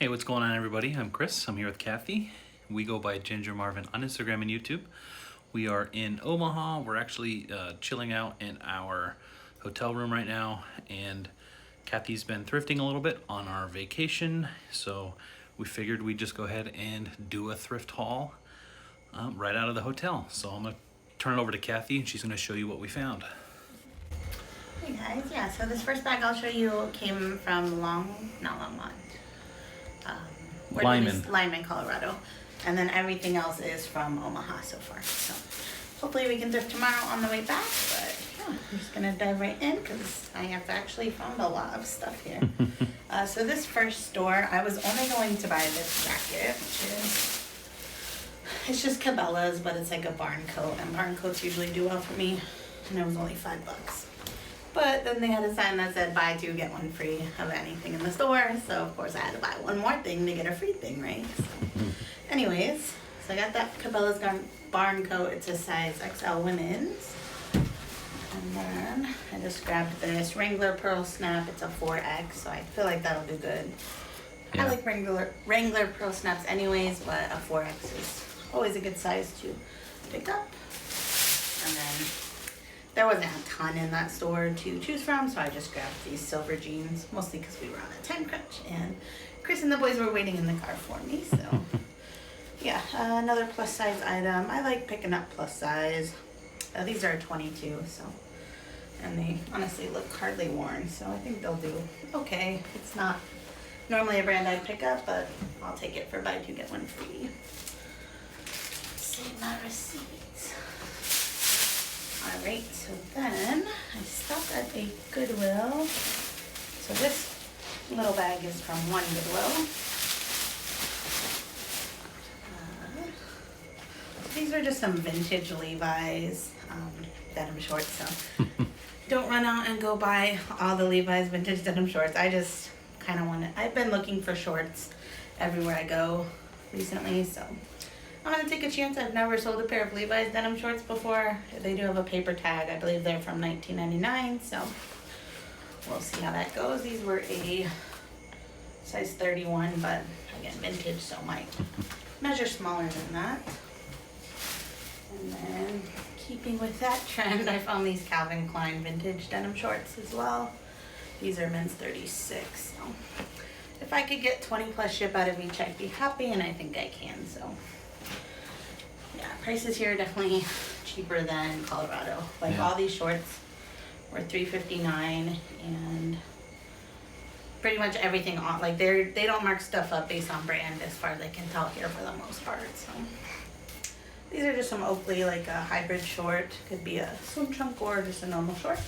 Hey, what's going on, everybody? I'm Chris. I'm here with Kathy. We go by Ginger Marvin on Instagram and YouTube. We are in Omaha. We're actually chilling out in our hotel room right now, and Kathy's been thrifting a little bit on our vacation, so we figured we'd just go ahead and do a thrift haul right out of the hotel. So I'm gonna turn it over to Kathy, and she's gonna show you what we found. Hey guys, yeah, so this first bag I'll show you came from Lyman, Colorado. And then everything else is from Omaha so far. So hopefully we can thrift tomorrow on the way back, but yeah, I'm just gonna dive right in because I have actually found a lot of stuff here. So this first store, I was only going to buy this jacket, which is, it's just Cabela's, but it's like a barn coat, and barn coats usually do well for me, and it was only $5. But then they had a sign that said buy two, get one free of anything in the store. So of course I had to buy one more thing to get a free thing, right? So anyways, so I got that Cabela's barn coat. It's a size XL women's. And then I just grabbed this Wrangler Pearl Snap. It's a 4X, so I feel like that'll do good. Yeah. I like Wrangler Pearl Snaps anyways, but a 4X is always a good size to pick up. And then there wasn't a ton in that store to choose from, so I just grabbed these silver jeans, mostly because we were on a time crunch, and Chris and the boys were waiting in the car for me, so yeah, another plus size item. I like picking up plus size. These are 22, so, and they honestly look hardly worn, so I think they'll do okay. It's not normally a brand I'd pick up, but I'll take it for buy two, get one free. Save my receipts. Alright, so then I stopped at a Goodwill. So this little bag is from one Goodwill. These are just some vintage Levi's denim shorts. So don't run out and go buy all the Levi's vintage denim shorts. I just kind of want to, I've been looking for shorts everywhere I go recently, so I'm gonna take a chance. I've never sold a pair of Levi's denim shorts before. They do have a paper tag. I believe they're from 1999, so we'll see how that goes. These were a size 31, but again, vintage, so might measure smaller than that. And then, keeping with that trend, I found these Calvin Klein vintage denim shorts as well. These are men's 36, so if I could get 20 plus ship out of each, I'd be happy, and I think I can, so. Yeah, prices here are definitely cheaper than Colorado. Like all these shorts were $3.59, and pretty much everything on, like they don't mark stuff up based on brand as far as I can tell here for the most part. So these are just some Oakley, like a hybrid short. Could be a swim trunk or just a normal short.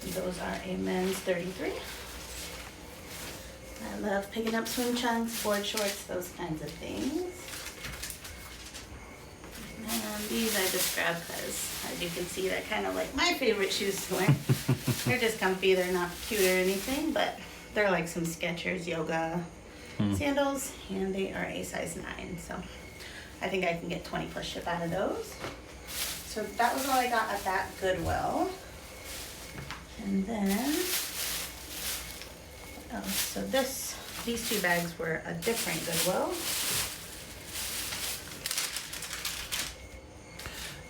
Those are a men's 33. I love picking up swim trunks, board shorts, those kinds of things. And these I just grabbed because, as you can see, they're kind of like my favorite shoes to wear. They're just comfy. They're not cute or anything, but they're like some Skechers yoga sandals, and they are a size 9. So I think I can get 20 plus ship out of those. So that was all I got at that Goodwill. And then, so these two bags were a different Goodwill.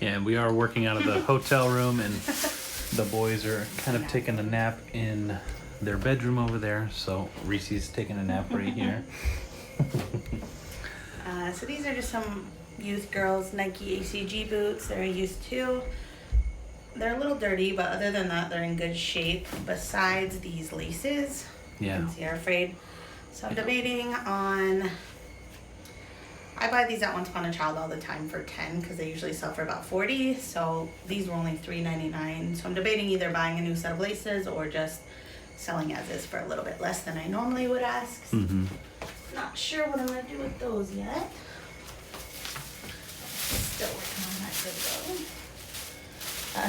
Yeah, and we are working out of the hotel room, and the boys are kind of taking a nap in their bedroom over there. So Reese's taking a nap right here. So these are just some youth girls Nike ACG boots. They're used to. They're a little dirty, but other than that, they're in good shape. Besides these laces, you can see are frayed. So I'm debating on. I buy these at Once Upon a Child all the time for 10 because they usually sell for about 40. So these were only $3.99. So I'm debating either buying a new set of laces or just selling as is for a little bit less than I normally would ask. Not sure what I'm gonna do with those yet. Still working on that Goodwill.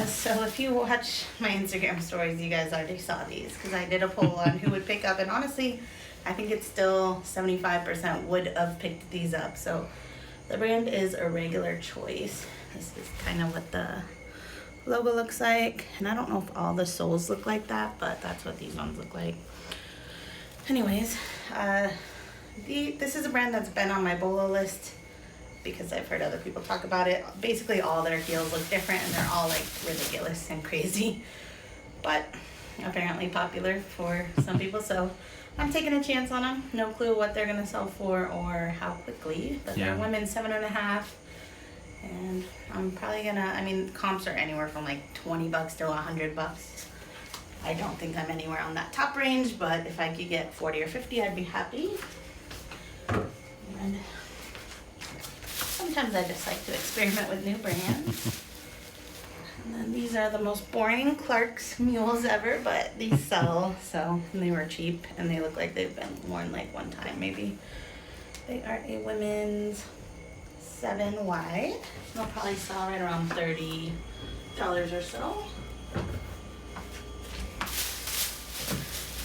So if you watch my Instagram stories, you guys already saw these because I did a poll on who would pick up, and honestly, I think it's still 75% would have picked these up. So the brand is a Regular Choice. This is kind of what the logo looks like. And I don't know if all the soles look like that, but that's what these ones look like. Anyways, This is a brand that's been on my BOLO list because I've heard other people talk about it. Basically all their heels look different and they're all like ridiculous and crazy, but apparently popular for some people, so I'm taking a chance on them. No clue what they're gonna sell for or how quickly, but they're women's 7.5, and I'm probably gonna, I mean, comps are anywhere from like $20 to $100. I don't think I'm anywhere on that top range, but if I could get 40 or 50, I'd be happy. And sometimes I just like to experiment with new brands. And then these are the most boring Clark's mules ever, but these sell, so they were cheap and they look like they've been worn like one time maybe. They are a women's 7 wide. They'll probably sell right around $30 or so.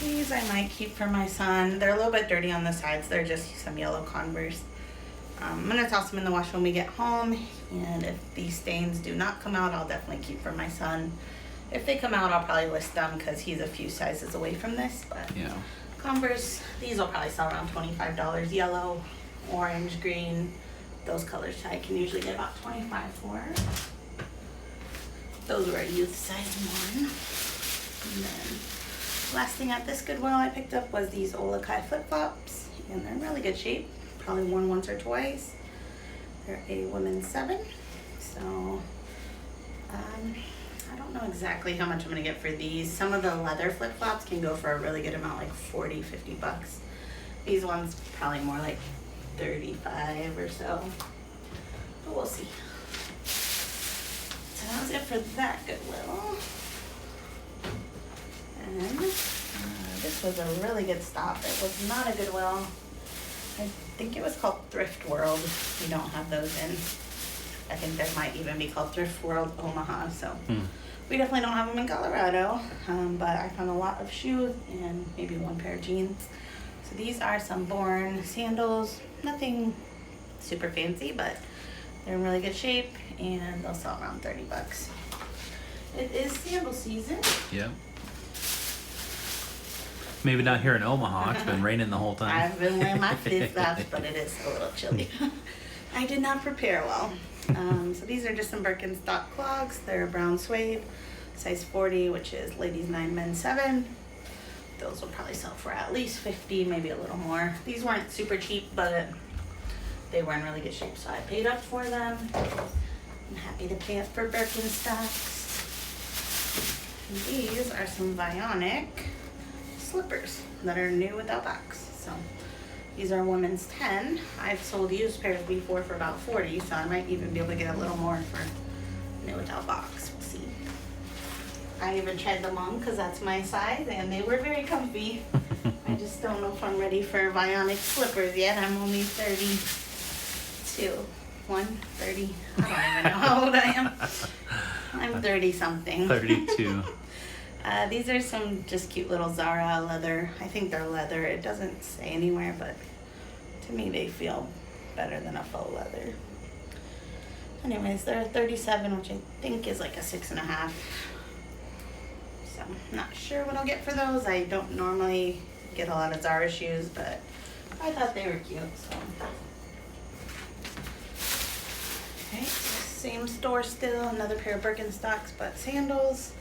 These I might keep for my son. They're a little bit dirty on the sides. They're just some yellow Converse. I'm gonna toss them in the wash when we get home, and if these stains do not come out, I'll definitely keep for my son. If they come out, I'll probably list them because he's a few sizes away from this, but Converse, these will probably sell around $25. Yellow, orange, green, those colors I can usually get about $25 for. Those were a youth size one. And then last thing at this Goodwill I picked up was these Olakai flip-flops, and they're in really good shape. Probably worn once or twice. They're a women's 7, so I don't know exactly how much I'm gonna get for these. Some of the leather flip-flops can go for a really good amount, like $40-50. These ones probably more like 35 or so, but we'll see. So that was it for that Goodwill. And this was a really good stop. It was not a Goodwill. I think it was called Thrift World. We don't have those in. I think there might even be called Thrift World Omaha, so we definitely don't have them in Colorado, but I found a lot of shoes and maybe one pair of jeans. So these are some Born sandals. Nothing super fancy, but they're in really good shape, and they'll sell around $30. It is sandal season. Yeah. Maybe not here in Omaha. It's been raining the whole time. I've been wearing my flip-flops, but it is a little chilly. I did not prepare well. So these are just some Birkenstock clogs. They're brown suede, size 40, which is ladies 9, men 7. Those will probably sell for at least $50, maybe a little more. These weren't super cheap, but they were in really good shape, so I paid up for them. I'm happy to pay up for Birkenstocks. And these are some Vionic slippers that are new without box. So these are women's 10. I've sold used pairs before for about 40, so I might even be able to get a little more for new without box. We'll see. I even tried them on because that's my size, and they were very comfy. I just don't know if I'm ready for Vionic slippers yet. I'm only 32. 30. I don't even know how old I am. I'm 30 something. 32. These are some just cute little Zara leather. I think they're leather. It doesn't say anywhere, but to me they feel better than a faux leather. Anyways, they're 37, which I think is like a 6.5. So I'm not sure what I'll get for those. I don't normally get a lot of Zara shoes, but I thought they were cute. So. Okay, same store still. Another pair of Birkenstocks, but sandals.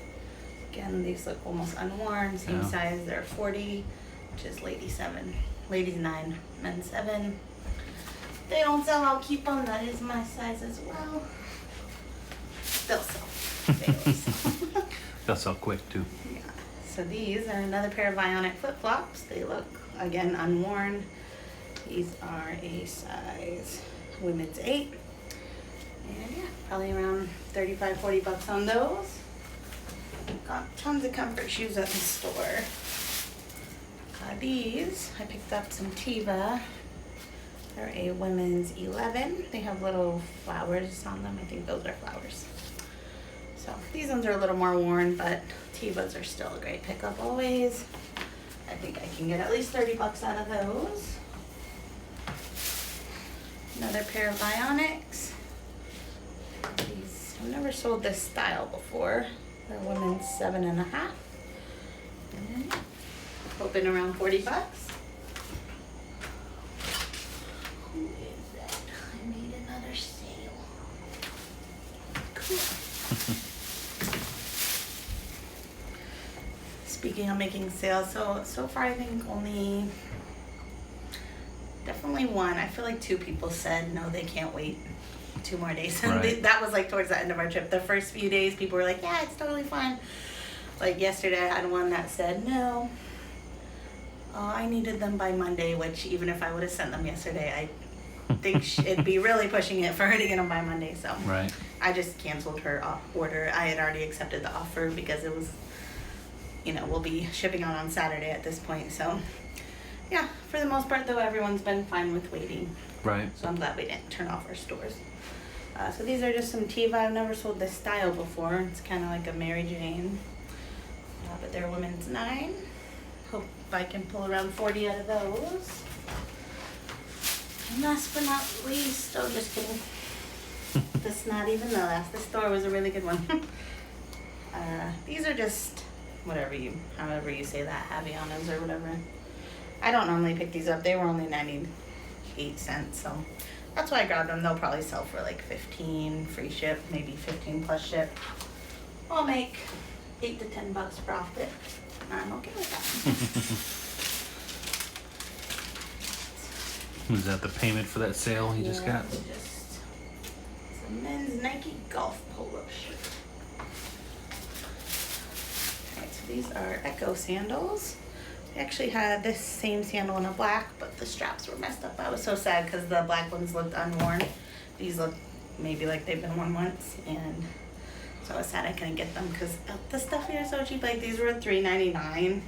Again, these look almost unworn. Same size. They're 40, which is ladies 7, ladies 9, men 7. If they don't sell, I'll keep them. That is my size as well. They'll sell. They always sell. They'll sell quick too. Yeah. So these are another pair of Vionic flip-flops. They look, again, unworn. These are a size women's 8. And yeah, probably around $35-40 on those. Got tons of comfort shoes at the store. These, I picked up some Teva. They're a women's 11. They have little flowers on them. I think those are flowers. So these ones are a little more worn, but Tevas are still a great pickup always. I think I can get at least $30 out of those. Another pair of Vionics. These, I've never sold this style before. They're women's 7.5. And hoping around $40. Speaking of making sales, so far I think definitely one. I feel like 2 people said no, they can't wait 2 more days. And Right. that was like towards the end of our trip. The first few days, people were like, yeah, it's totally fine. Like yesterday, I had one that said no. I needed them by Monday, which even if I would have sent them yesterday, I think it'd be really pushing it for her to get them by Monday. So Right. I just canceled her order. I had already accepted the offer because it was, we'll be shipping out on Saturday at this point. So yeah, for the most part though, everyone's been fine with waiting. Right. So I'm glad we didn't turn off our stores. So these are just some Teva. I've never sold this style before. It's kind of like a Mary Jane. But they're women's 9. Hope I can pull around 40 out of those. And last but not least, oh, just kidding. That's not even the last. The store was a really good one. These are just however you say that, Havaianas or whatever. I don't normally pick these up. They were only 98 cents, so that's why I grabbed them. They'll probably sell for like 15 free ship, maybe 15 plus ship. I'll make $8 to $10 profit. I'm okay with that. Was that the payment for that sale you just got? It's a men's Nike golf polo shirt. Alright, so these are Echo sandals. I actually had this same sandal in a black, but the straps were messed up. I was so sad because the black ones looked unworn. These look maybe like they've been worn once, and so I was sad I couldn't get them because the stuff here is so cheap. Like these were $3.99.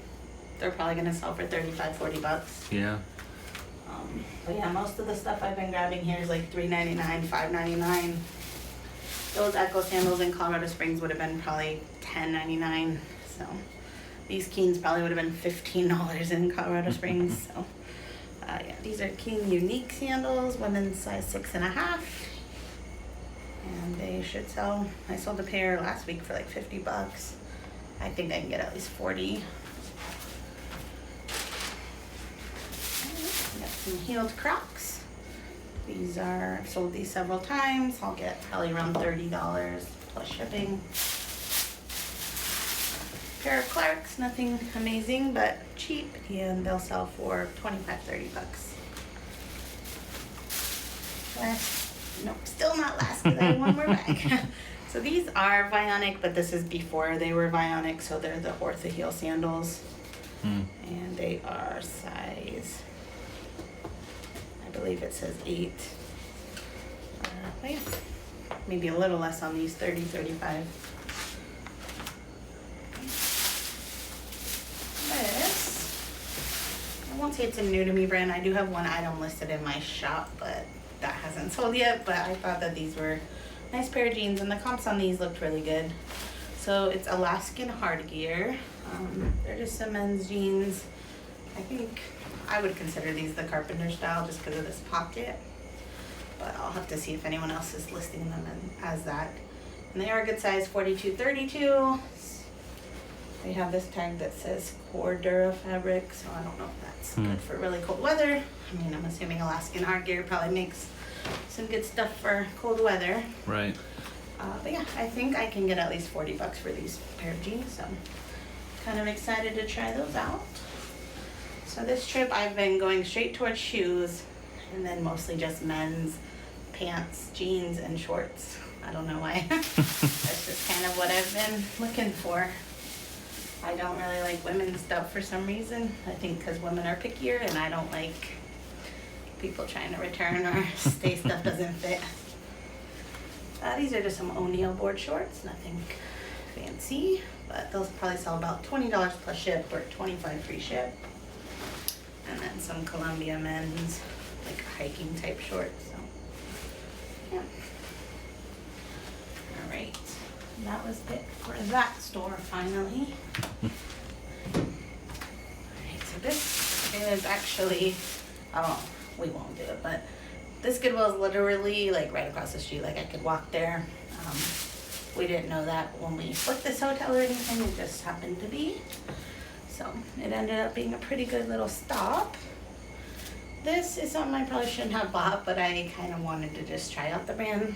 They're probably gonna sell for $35-40. Yeah. But yeah, most of the stuff I've been grabbing here is like $3.99, $5.99. Those Echo sandals in Colorado Springs would have been probably $10.99. So these Keens probably would have been $15 in Colorado Springs. So yeah, these are Keen Unique sandals, women's size 6.5. And they should sell. I sold a pair last week for like $50. I think I can get at least 40. Got some heeled Crocs. I've sold these several times. I'll get probably around $30 plus shipping. Pair of Clarks, nothing amazing, but cheap, and they'll sell for $25-30. Nope, still not last because I have one more bag. So these are Vionic, but this is before they were Vionic, so they're the Ortho heel sandals. And they are size, I believe it says 8. But yeah, maybe a little less on these, 30, 35. This, I won't say it's a new to me brand. I do have one item listed in my shop, but that hasn't sold yet. But I thought that these were a nice pair of jeans, and the comps on these looked really good. So it's Alaskan hard gear. They're just some men's jeans. I think I would consider these the carpenter style just because of this pocket. But I'll have to see if anyone else is listing them as that. And they are a good size, 42-32. They have this tag that says Core Dura fabric, so I don't know if that's good for really cold weather. I mean, I'm assuming Alaskan hard gear probably makes some good stuff for cold weather. Right. But yeah, I think I can get at least $40 for these pair of jeans, so kind of excited to try those out. So this trip I've been going straight towards shoes, and then mostly just men's pants, jeans, and shorts. I don't know why. That's just kind of what I've been looking for. I don't really like women's stuff for some reason. I think because women are pickier, and I don't like people trying to return or say stuff doesn't fit. These are just some O'Neill board shorts, nothing fancy, but those probably sell about $20 plus ship or $25 free ship. And then some Columbia men's, like hiking type shorts. So, yeah. All right, that was it for that store finally. All right, so this is actually, we won't do it, but this Goodwill is literally like right across the street. Like I could walk there. We didn't know that when we booked this hotel or anything. It just happened to be. So it ended up being a pretty good little stop. This is something I probably shouldn't have bought, but I kind of wanted to just try out the brand.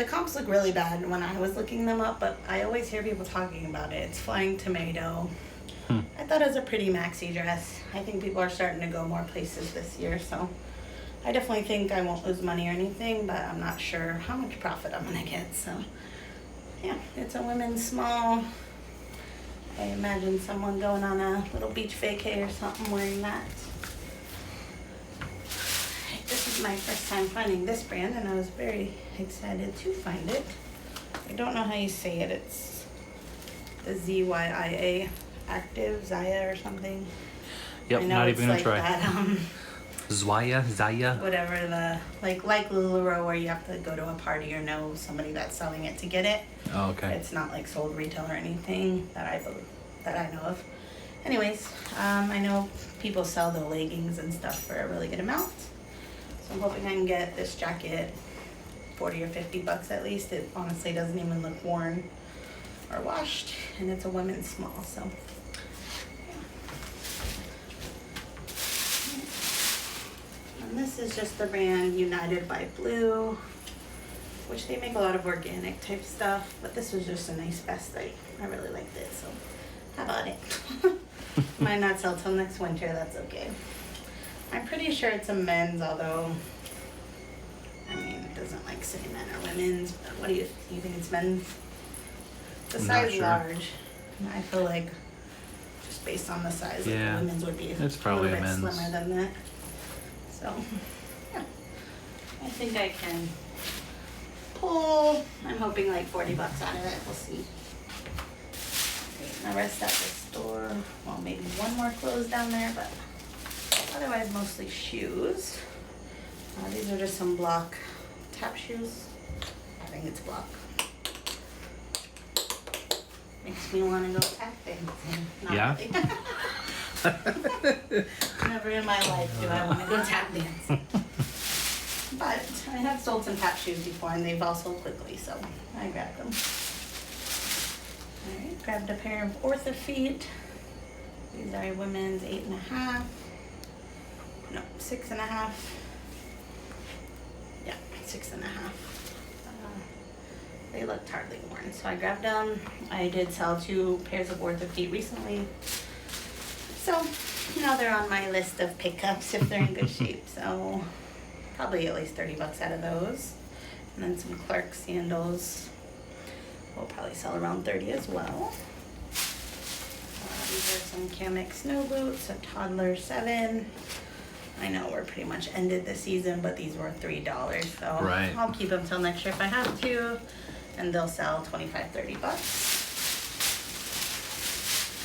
the comps look really bad when I was looking them up, but I always hear people talking about it. It's Flying Tomato. I thought it was a pretty maxi dress. I think people are starting to go more places this year, so I definitely think I won't lose money or anything, but I'm not sure how much profit I'm gonna get. So yeah, it's a women's small. I imagine someone going on a little beach vacay or something wearing that. This is my first time finding this brand, and I was very excited to find it. I don't know how you say it. It's the ZYIA Active, Zaya or something. Yep, not even gonna try. That, Zaya. Whatever the, like LuLaRoe, where you have to go to a party or know somebody that's selling it to get it. Oh, okay. It's not like sold retail or anything that I know of. Anyways, I know people sell the leggings and stuff for a really good amount. So I'm hoping I can get this jacket 40 or 50 bucks at least. It honestly doesn't even look worn or washed, and it's a women's small, so. And this is just the brand United by Blue, which they make a lot of organic type stuff, but this was just a nice vest. I really liked it, so how about it? Might not sell till next winter, that's okay. I'm pretty sure it's a men's, although, I mean, it doesn't like say men or women's, but what do you think it's men's? The size large. I feel like just based on the size, like the women's would be it's probably a little bit men's. slimmer than that. So, yeah, I think I can pull, I'm hoping like 40 bucks out of it, we'll see. Okay, the rest at the store, well, maybe one more clothes down there, but otherwise mostly shoes. These are just some block tap shoes. I think it's block. Makes me want to go tap dancing. Not really. Never in my life do I want to go tap dancing. But I have sold some tap shoes before, and they've all sold quickly, so I grabbed them. Alright, grabbed a pair of Ortho feet. These are women's 8.5. No, 6.5. Yeah, 6.5. They looked hardly worn, so I grabbed them. I did sell 2 pairs of Ortho feet recently. So now they're on my list of pickups if they're in good shape. So probably at least 30 bucks out of those. And then some Clark sandals. We'll probably sell around 30 as well. These are some Kamek snow boots, a toddler 7. I know we're pretty much ended the season, but these were $3, so I'll keep them till next year if I have to, and they'll sell 25-30 bucks.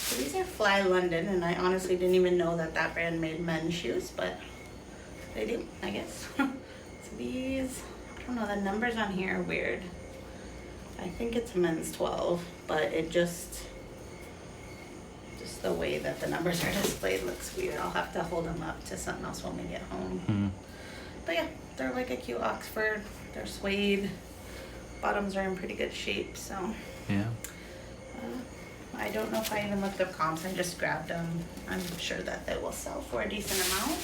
So these are Fly London, and I honestly didn't even know that brand made men's shoes, but they do, I guess. So these, I don't know, the numbers on here are weird. I think it's men's 12, but it just the way that the numbers are displayed looks weird. I'll have to hold them up to something else when we get home. But yeah, they're like a cute Oxford. They're suede. Bottoms are in pretty good shape, so. Yeah. I don't know if I even looked up comps. I just grabbed them. I'm sure that they will sell for a decent amount.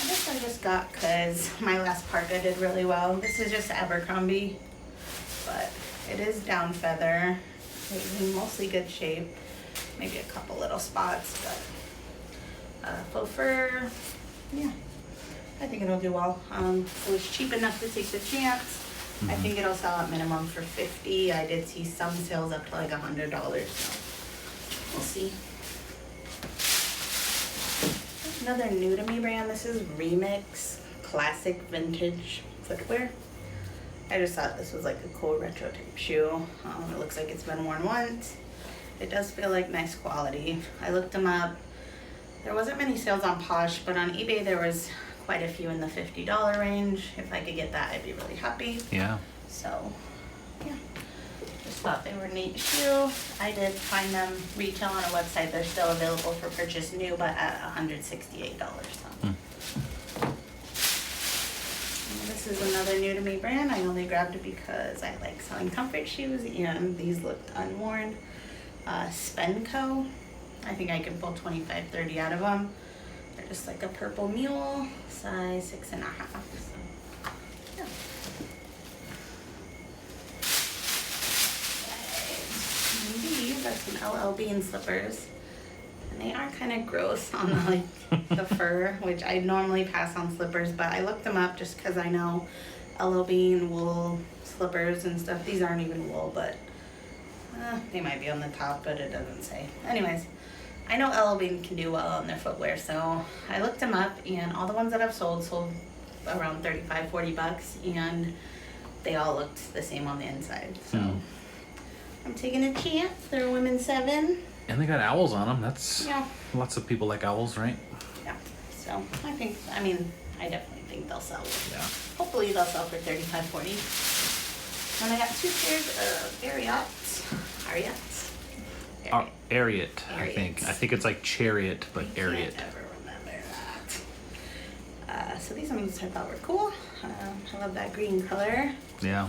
This I just got because my last parka did really well. This is just Abercrombie, but it is down feather. It's in mostly good shape. Maybe a couple little spots, but faux fur, yeah. I think it'll do well. It was cheap enough to take the chance. I think it'll sell at minimum for $50. I did see some sales up to like $100, so we'll see. Another new to me brand. This is Remix Classic Vintage Footwear. I just thought this was like a cool retro type shoe. It looks like it's been worn once. It does feel like nice quality. I looked them up. There wasn't many sales on Posh, but on eBay there was quite a few in the $50 range. If I could get that, I'd be really happy. Yeah. So, yeah. Just thought they were a neat shoe. I did find them retail on a website. They're still available for purchase new, but at $168. So. This is another new to me brand. I only grabbed it because I like selling comfort shoes, and these looked unworn. Spenco. I think I can pull 25-30 out of them. They're just like a purple mule, size 6.5. So, yeah. got some LL Bean slippers. And they are kind of gross on the fur, which I normally pass on slippers, but I looked them up just because I know LL Bean wool slippers and stuff. These aren't even wool, but they might be on the top, but it doesn't say. Anyways, I know LL Bean can do well on their footwear, so I looked them up, and all the ones that I've sold around $35-40, and they all looked the same on the inside. So I'm taking a chance. They're women's 7. And they got owls on them. That's lots of people like owls, right? Yeah. So I definitely think they'll sell. Yeah. Hopefully they'll sell for $35-40. And I got 2 pairs of Ariat, I think. I think it's like chariot, but Ariat. I can't ever remember that. So these ones I thought were cool. I love that green color. Yeah.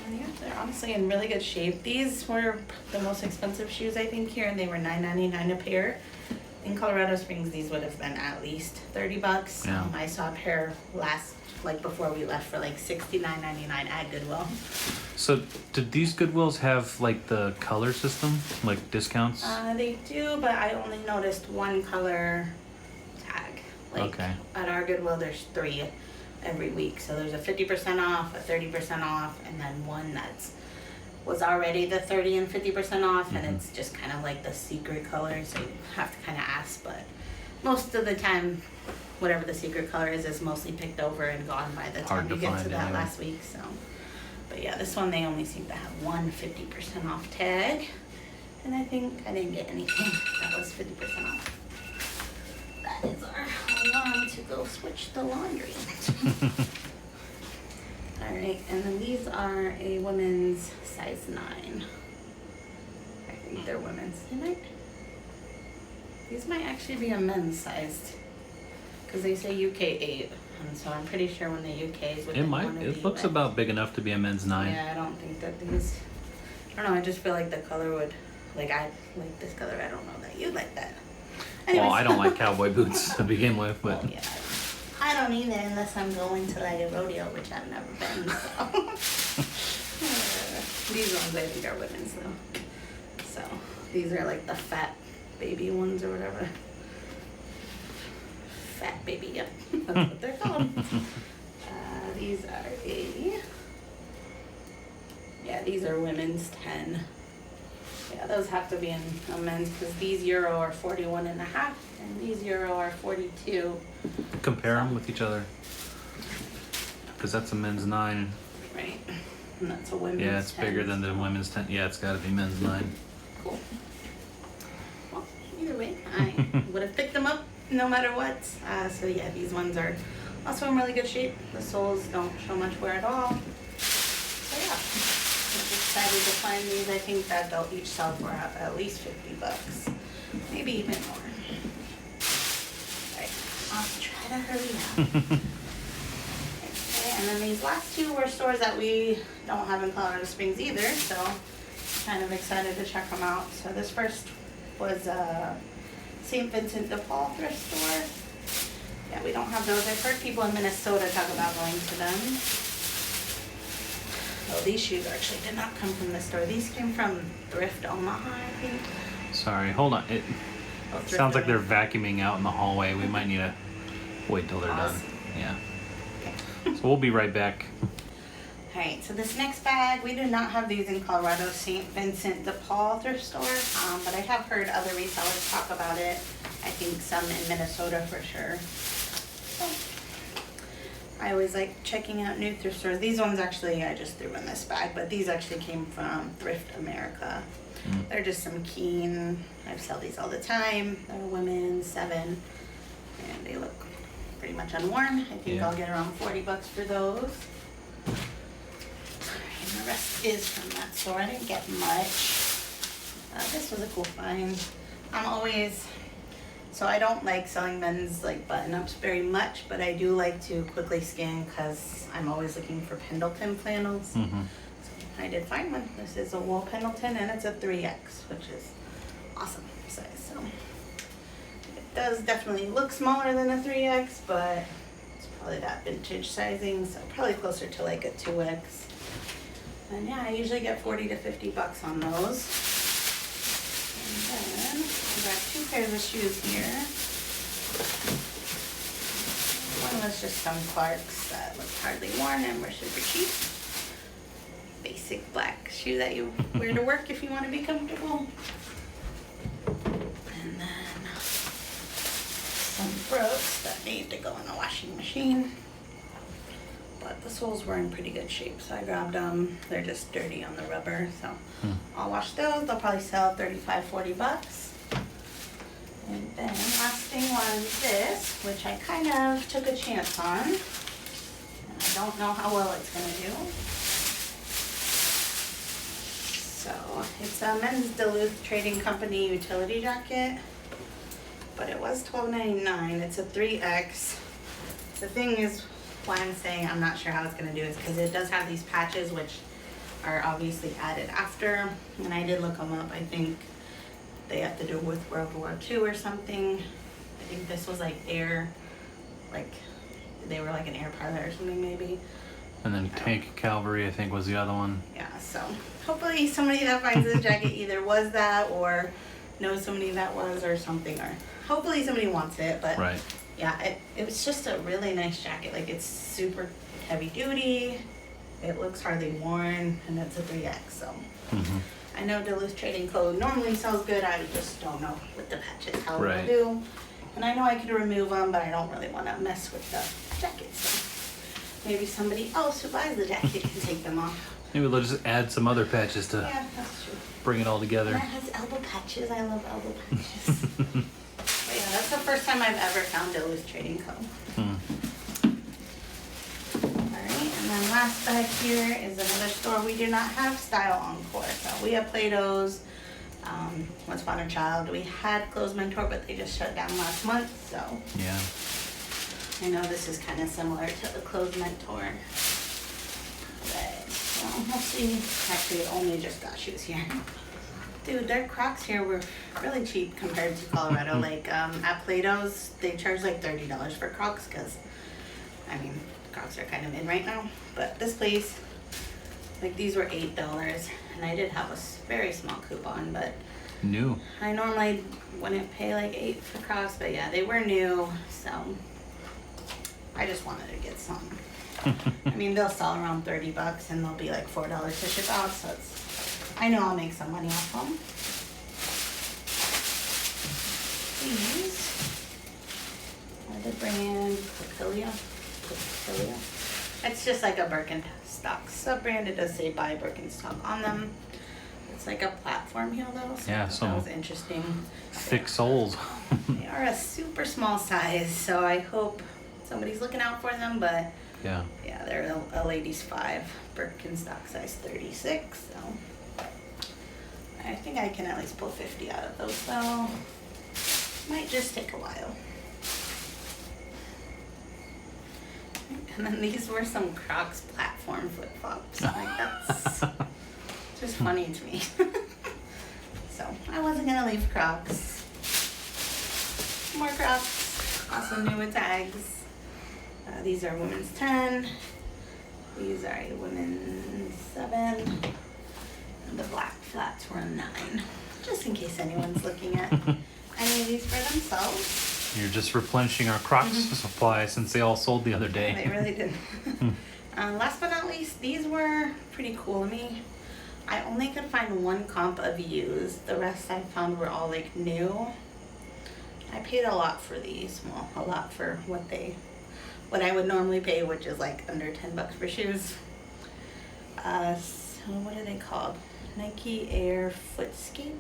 And yeah, they're honestly in really good shape. These were the most expensive shoes I think here, and they were $9.99 a pair. In Colorado Springs, these would have been at least $30. Yeah. I saw a pair before we left for like $69.99 at Goodwill. So did these Goodwills have like the color system, like discounts? They do, but I only noticed one color tag. Okay. At our Goodwill, there's 3 every week. So there's a 50% off, a 30% off, and then one was already the 30 and 50% off, and it's just kind of like the secret color, so you have to kind of ask, but most of the time, whatever the secret color is mostly picked over and gone by the time you get to that last week, so. But yeah, this one, they only seem to have one 50% off tag, and I think I didn't get anything that was 50% off. That is our alarm to go switch the laundry. Alright, and then these are a women's size 9. I think they're women's. These might actually be a men's size, because they say UK 8, and so I'm pretty sure when the UK is within one of the It looks US. about big enough to be a men's 9. Yeah, I don't think that these, I don't know, I just feel like the color would, I like this color, I don't know that you'd like that. Anyways. Well, I don't like cowboy boots to begin with, but... Well, yeah. I don't either unless I'm going to like a rodeo, which I've never been, so. These ones I think are women's though. So these are like the fat baby ones or whatever. Fat baby, yep. That's what they're called. These are women's 10. Yeah, those have to be in a men's because these Euro are 41.5 and these Euro are 42. Compare them with each other. Because that's a men's 9. Right. And that's a women's 10. Yeah, it's bigger than the women's 10. Yeah, it's got to be men's 9. Cool. Well, either way, I would have picked them up no matter what. So yeah, these ones are also in really good shape. The soles don't show much wear at all. So yeah, I'm excited to find these. I think that they'll each sell for at least $50. Maybe even more. Alright, I'll try to hurry up. Okay, and then these last 2 were stores that we don't have in Colorado Springs either, so kind of excited to check them out. So this first was St. Vincent de Paul thrift store. Yeah, we don't have those. I've heard people in Minnesota talk about going to them. Oh, these shoes actually did not come from this store. These came from Thrift Omaha, I think. Sorry, hold on. It sounds like they're vacuuming out in the hallway. We might need to wait till they're done. Yeah. Okay. So we'll be right back. Alright, so this next bag, we do not have these in Colorado, St. Vincent de Paul thrift store, but I have heard other resellers talk about it. I think some in Minnesota for sure. So, I always like checking out new thrift stores. These ones actually I just threw in this bag, but these actually came from Thrift America. They're just some Keen. I sell these all the time. They're women's 7, and they look pretty much unworn. I think I'll get around $40 for those. And the rest is from that store. I didn't get much. This was a cool find. So I don't like selling men's button-ups very much, but I do like to quickly scan because I'm always looking for Pendleton flannels. So I did find one. This is a wool Pendleton and it's a 3X, which is awesome size. So it does definitely look smaller than a 3X, but it's probably that vintage sizing, so probably closer to like a 2X. And yeah, I usually get $40 to $50 on those. pairs of shoes here. One was just some Clarks that looked hardly worn and were super cheap. Basic black shoe that you wear to work if you want to be comfortable. And then some Brooks that need to go in the washing machine. But the soles were in pretty good shape, so I grabbed them. They're just dirty on the rubber, so I'll wash those. They'll probably sell $35-40. And then last thing was this, which I kind of took a chance on. And I don't know how well it's gonna do. So it's a men's Duluth Trading Company utility jacket, but it was $12.99. It's a 3X. The thing is, why I'm saying I'm not sure how it's gonna do is because it does have these patches, which are obviously added after. And I did look them up. I think they have to do with World War II or something. I think this was like air, like they were like an air pilot or something maybe. And then Tank Cavalry, I think, was the other one. Yeah, so hopefully somebody that finds this jacket either was that or knows somebody that was or something, or hopefully somebody wants it. But right. Yeah, it was just a really nice jacket. Like, it's super heavy duty. It looks hardly worn, and it's a 3X. So I know Duluth Trading Co. normally sells good. I just don't know with the patches how right. it'll do. And I know I could remove them, but I don't really want to mess with the jacket. So maybe somebody else who buys the jacket can take them off. Maybe they'll just add some other patches to that's true. Bring it all together. And it has elbow patches. I love elbow patches. But yeah, that's the first time I've ever found Duluth Trading Co. Alright, and then last back here is another store. We do not have Style Encore. So we have Play-Dohs, What's Fun Child. We had Clothes Mentor, but they just shut down last month. So yeah, I know this is kind of similar to the Clothes Mentor. But we'll see. Actually, it only just got shoes here. Dude, their Crocs here were really cheap compared to Colorado. Like, at Play-Dohs, they charge like $30 for Crocs because, I mean, Crocs are kind of in right now. But this place, like, these were $8. And I did have a very small coupon, but new. I normally wouldn't pay like $8 for Crocs, but yeah, they were new. So I just wanted to get some. I mean, they'll sell around $30 and they'll be like $4 to ship out. So I know I'll make some money off them. These are the brand Copilia. It's just like a Birkenstock sub-brand. It does say buy Birkenstock on them. It's like a platform heel though. So yeah, that was interesting. Thick soles. They are a super small size, so I hope somebody's looking out for them. But yeah, they're a ladies 5, Birkenstock size 36. So I think I can at least pull 50 out of those though. Might just take a while. And then these were some Crocs platform flip-flops. Like, that's just funny to me. So I wasn't gonna leave Crocs. More Crocs, also new with tags. These are women's 10. These are a women's 7. And the black flats were a 9. Just in case anyone's looking at any of these for themselves. You're just replenishing our Crocs supply since they all sold the other day. Yeah, they really did. Last but not least, these were pretty cool to me. I only could find one comp of used. The rest I found were all like new. I paid a lot for these. Well, a lot for what I would normally pay, which is like under $10 for shoes. So what are they called? Nike Air Footscape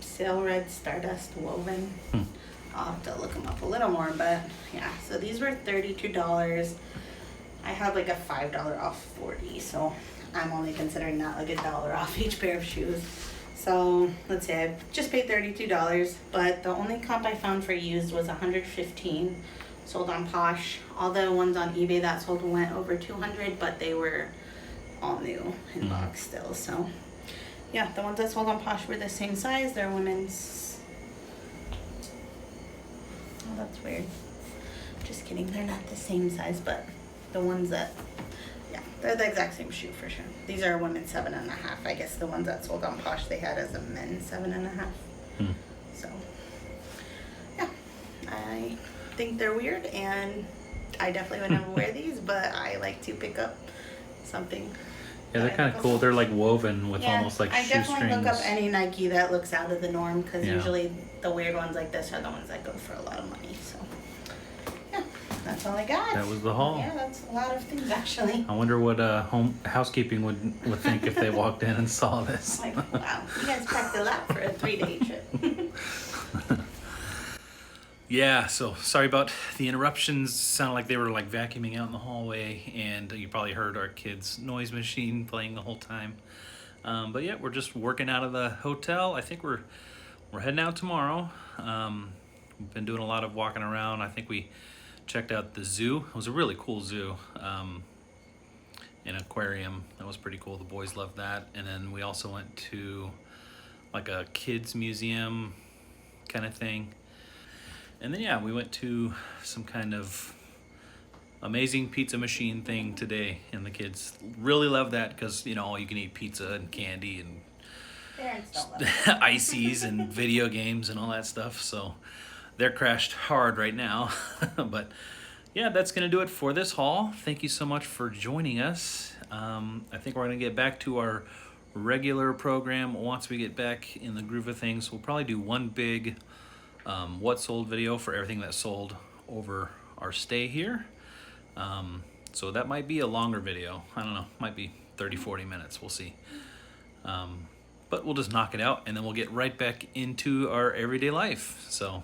Sail Red Stardust Woven. I'll have to look them up a little more, but yeah, so these were $32. I had like a $5 off 40, so I'm only considering that like $1 off each pair of shoes. So let's say I just paid $32, but the only comp I found for used was $115, sold on Posh. All the ones on eBay that sold went over $200, but they were all new in box still. So yeah, the ones that sold on Posh were the same size. They're women's. Oh, that's weird. Just kidding. They're not the same size, but the ones that, yeah, They're the exact same shoe for sure. These are a women's 7.5. I guess the ones that sold on Posh they had as a men's 7.5. So yeah, I think they're weird, and I definitely would never wear these, but I like to pick up something. Yeah, they're kind of cool. They're like woven with almost like shoestrings. I definitely look up any Nike that looks out of the norm, because Yeah. usually the weird ones like this are the ones that go for a lot of money. So yeah, that's all I got. That was the haul. Yeah, that's a lot of things actually. I wonder what home housekeeping would think if they walked in and saw this. Like, wow, you guys packed a lot for a 3-day trip. Yeah, so sorry about the interruptions. Sounded like they were like vacuuming out in the hallway, and you probably heard our kids' noise machine playing the whole time. But yeah, we're just working out of the hotel. I think we're heading out tomorrow. We've been doing a lot of walking around. I think we checked out the zoo. It was a really cool zoo. An aquarium. That was pretty cool. The boys loved that. And then we also went to like a kids museum kind of thing. And then yeah, we went to some kind of amazing pizza machine thing today, and the kids really love that because, you know, all you can eat pizza and candy and Parents don't love it. ices and video games and all that stuff. So they're crashed hard right now. But yeah, that's gonna do it for this haul. Thank you so much for joining us. I think we're gonna get back to our regular program once we get back in the groove of things. We'll probably do one big what sold video for everything that sold over our stay here. So that might be a longer video. I don't know, might be 30-40 minutes, we'll see. But we'll just knock it out, and then we'll get right back into our everyday life. So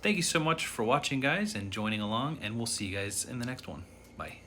thank you so much for watching, guys, and joining along, and we'll see you guys in the next one. Bye.